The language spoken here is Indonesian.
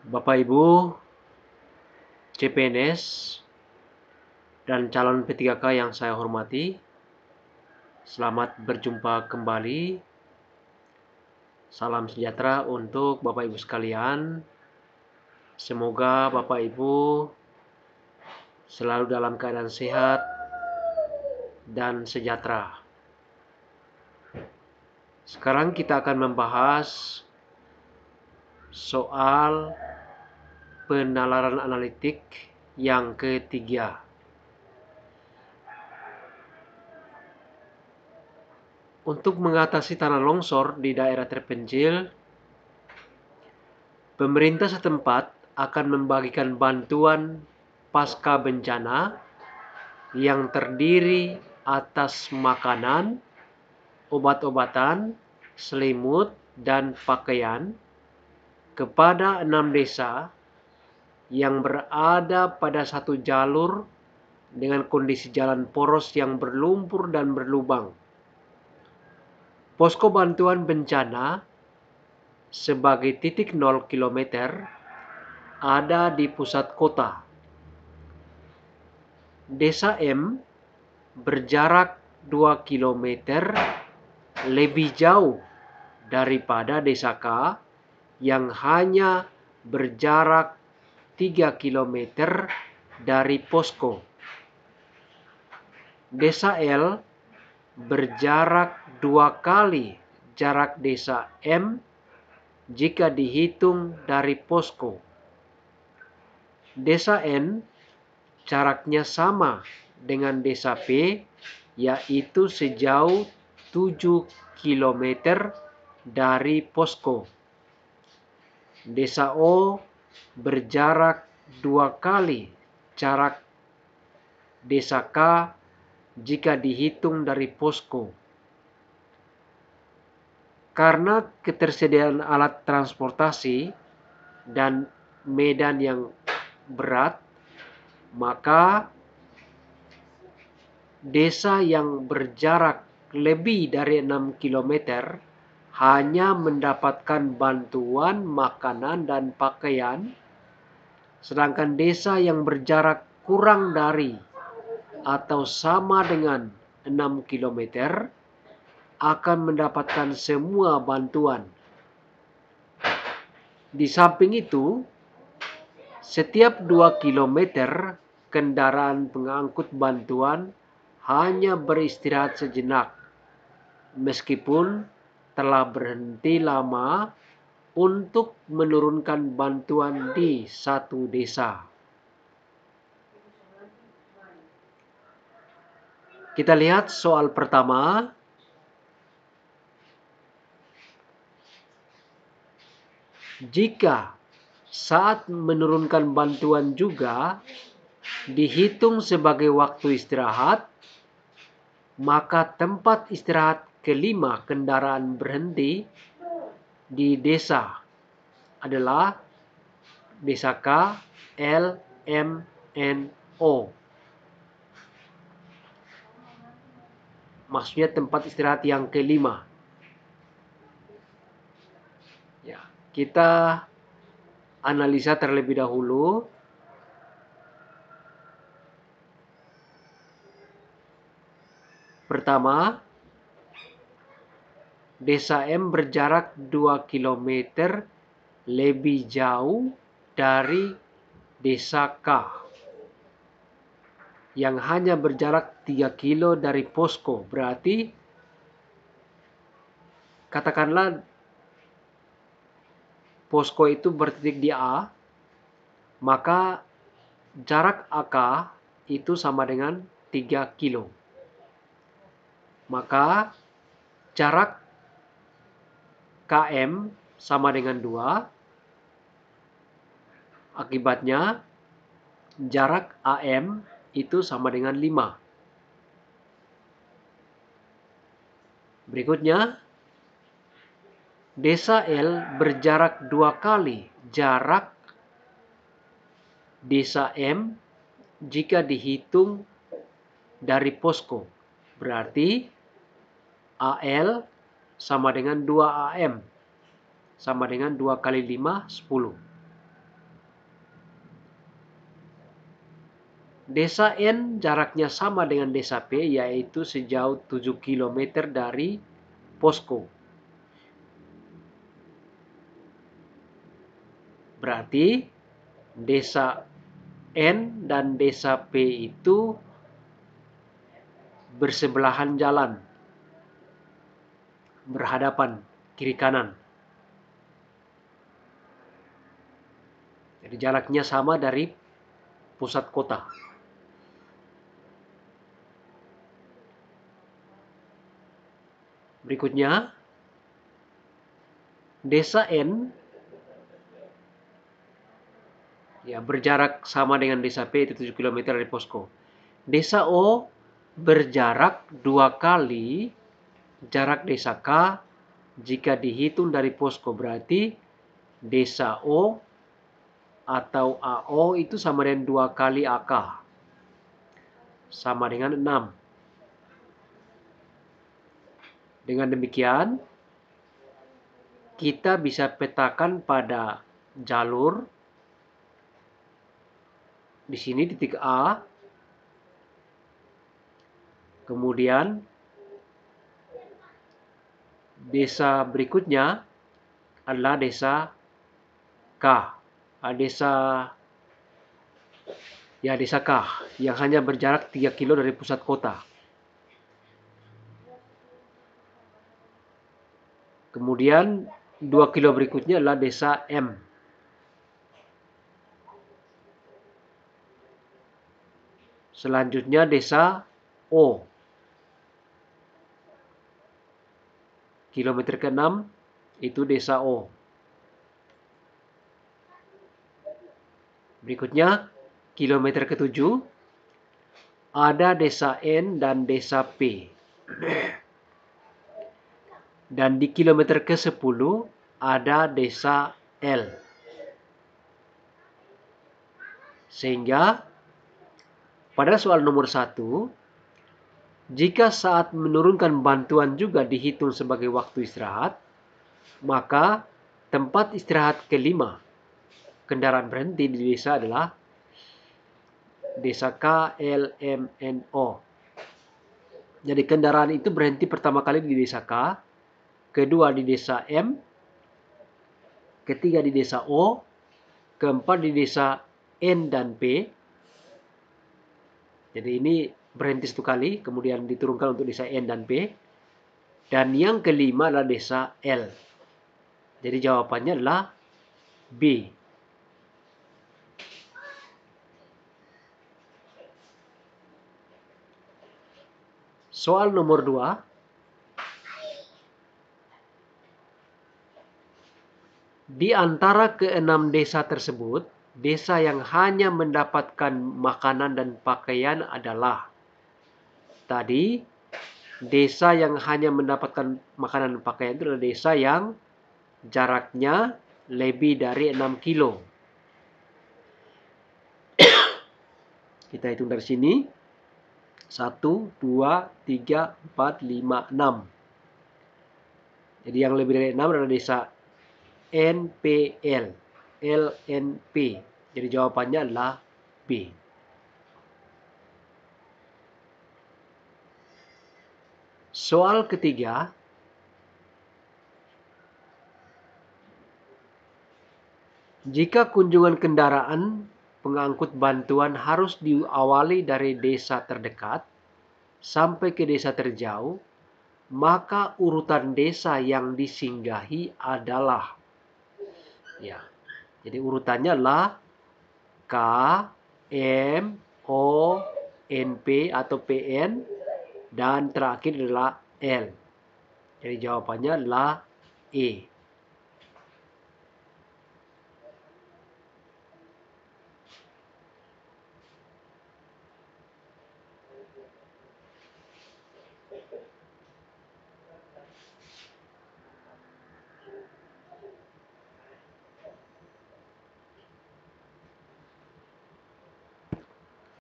Bapak Ibu CPNS dan calon P3K yang saya hormati, selamat berjumpa kembali. Salam sejahtera untuk Bapak Ibu sekalian. Semoga Bapak Ibu selalu dalam keadaan sehat dan sejahtera. Sekarang kita akan membahas soal penalaran analitik yang ketiga. Untuk mengatasi tanah longsor di daerah terpencil, pemerintah setempat akan membagikan bantuan pasca bencana yang terdiri atas makanan, obat-obatan, selimut, dan pakaian kepada 6 desa yang berada pada satu jalur dengan kondisi jalan poros yang berlumpur dan berlubang. Posko bantuan bencana sebagai titik 0 km ada di pusat kota. Desa M berjarak 2 km lebih jauh daripada Desa K yang hanya berjarak 3 km dari posko. Desa L berjarak 2 kali jarak Desa M jika dihitung dari posko. Desa N jaraknya sama dengan Desa P, yaitu sejauh 7 km dari posko. Desa O berjarak 2 kali jarak Desa K jika dihitung dari posko. Karena ketersediaan alat transportasi dan medan yang berat, maka desa yang berjarak lebih dari 6 km hanya mendapatkan bantuan makanan dan pakaian, sedangkan desa yang berjarak kurang dari atau sama dengan 6 km akan mendapatkan semua bantuan. Di samping itu, setiap 2 km kendaraan pengangkut bantuan hanya beristirahat sejenak, meskipun telah berhenti lama untuk menurunkan bantuan di satu desa. Kita lihat soal pertama. Jika saat menurunkan bantuan juga dihitung sebagai waktu istirahat, maka tempat istirahat kelima kendaraan berhenti di desa adalah Desa K, L, M, N, O. Maksudnya tempat istirahat yang kelima. Ya, kita analisa terlebih dahulu. Pertama, Desa M berjarak 2 km lebih jauh dari Desa K yang hanya berjarak 3 kilo dari posko. Berarti katakanlah posko itu bertitik di A, maka jarak AK itu sama dengan 3 kilo. Maka jarak KM sama dengan 2. Akibatnya jarak AM itu sama dengan 5. Berikutnya, Desa L berjarak 2 kali jarak Desa M jika dihitung dari posko. Berarti AL sama dengan 2 AM. Sama dengan 2 kali 5, 10. Desa N jaraknya sama dengan desa P, yaitu sejauh 7 km dari posko. Berarti desa N dan desa P itu bersebelahan jalan, berhadapan kiri kanan. Jadi jaraknya sama dari pusat kota. Berikutnya, desa N berjarak sama dengan desa P, itu 7 km dari posko. Desa O berjarak 2 kali jarak desa K jika dihitung dari posko. Berarti desa O atau AO itu sama dengan 2 kali AK. Sama dengan 6. Dengan demikian, kita bisa petakan pada jalur di sini titik A, kemudian desa berikutnya adalah desa K, desa K yang hanya berjarak 3 kilo dari pusat kota. Kemudian 2 kilo berikutnya adalah desa M. Selanjutnya desa O. Kilometer ke-6 itu desa O. Berikutnya kilometer ke-7 ada desa N dan desa P. Dan di kilometer ke-10 ada desa L. Sehingga pada soal nomor 1, jika saat menurunkan bantuan juga dihitung sebagai waktu istirahat, maka tempat istirahat kelima kendaraan berhenti di desa adalah desa K, L, M, N, O. Jadi kendaraan itu berhenti pertama kali di desa K, kedua di desa M, ketiga di desa O, keempat di desa N dan P. Jadi ini berhenti 1 kali, kemudian diturunkan untuk desa N dan P. Dan yang kelima adalah desa L. Jadi jawabannya adalah B. Soal nomor 2. Di antara ke-6 desa tersebut, desa yang hanya mendapatkan makanan dan pakaian adalah tadi desa yang hanya mendapatkan makanan dan pakaian itu adalah desa yang jaraknya lebih dari 6 kilo. Kita hitung dari sini. 1, 2, 3, 4, 5, 6. Jadi yang lebih dari 6 adalah desa NPL, LNP. Jadi jawabannya adalah B. Soal ketiga. Jika kunjungan kendaraan pengangkut bantuan harus diawali dari desa terdekat sampai ke desa terjauh, maka urutan desa yang disinggahi adalah jadi urutannya adalah K, M, O, NP atau PN, dan terakhir adalah L. Jadi jawabannya adalah E.